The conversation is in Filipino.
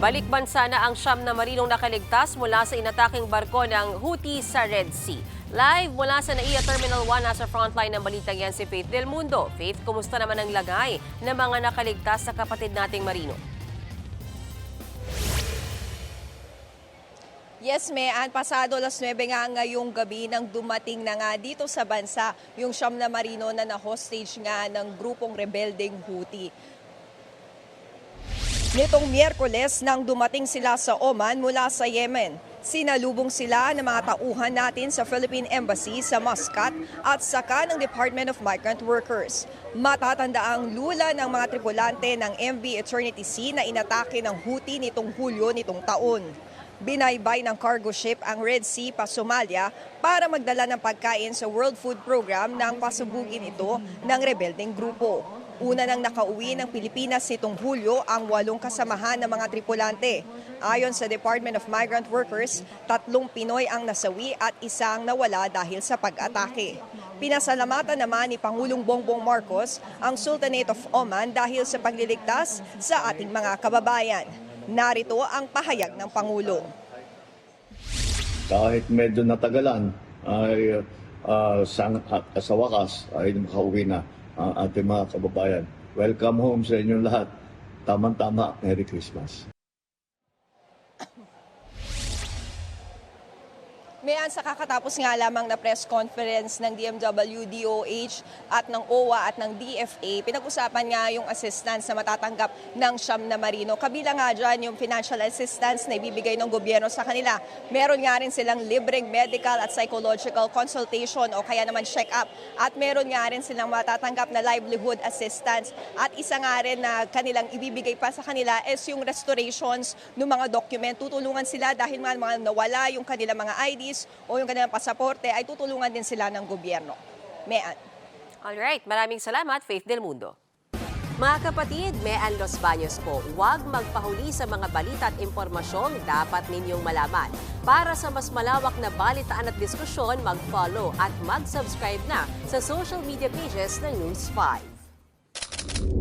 Balik bansa na ang siyam na marinong nakaligtas mula sa inataking barko ng Houthi sa Red Sea. Live mula sa NAIA Terminal 1 nasa frontline ng balitang yan si Faith Del Mundo. Faith, kumusta naman ang lagay ng mga nakaligtas sa kapatid nating marino? Yes, Mean, pasado alas 9 nga ngayong gabi nang dumating na nga dito sa bansa yung siyam na marino na na-hostage nga ng grupong rebeldeng Houthi. Nitong Miyerkules nang dumating sila sa Oman mula sa Yemen, sinalubong sila ng mga tauhan natin sa Philippine Embassy sa Muscat at saka ng Department of Migrant Workers. Matatanda ang lula ng mga tripulante ng MV Eternity Sea na inatake ng Houthi nitong Hulyo nitong taon. Binaybay ng cargo ship ang Red Sea pa Somalia para magdala ng pagkain sa World Food Program nang pasubugin ito ng rebeldeng grupo. Una nang nakauwi ng Pilipinas nitong Hulyo ang 8 kasamahan ng mga tripulante. Ayon sa Department of Migrant Workers, 3 Pinoy ang nasawi at isang nawala dahil sa pag-atake. Pinasalamatan naman ni Pangulong Bongbong Marcos ang Sultanate of Oman dahil sa pagliligtas sa ating mga kababayan. Narito ang pahayag ng Pangulo. Kahit medyo natagalan, ay sa wakas ay makauwi na ang ating mga kababayan. Welcome home sa inyong lahat. Tama-tama, Merry Christmas. Mayan, sa kakatapos nga lamang na press conference ng DMW, DOH at ng OWA at ng DFA, pinag-usapan nga yung assistance na matatanggap ng siyam na marino. Kabilang nga dyan yung financial assistance na ibibigay ng gobyerno sa kanila. Meron nga rin silang libreng medical at psychological consultation o kaya naman check-up. At meron nga rin silang matatanggap na livelihood assistance. At isa nga rin na kanilang ibibigay pa sa kanila is yung restorations ng mga document. Tutulungan sila dahil mga nawala yung kanilang mga IDs o yung kanilang pasaporte ay tutulungan din sila ng gobyerno. Mean. Alright, maraming salamat, Faith Del Mundo. Mga kapatid, Mean Los Baños po, huwag magpahuli sa mga balita at impormasyong dapat ninyong malaman. Para sa mas malawak na balitaan at diskusyon, mag-follow at mag-subscribe na sa social media pages ng News 5.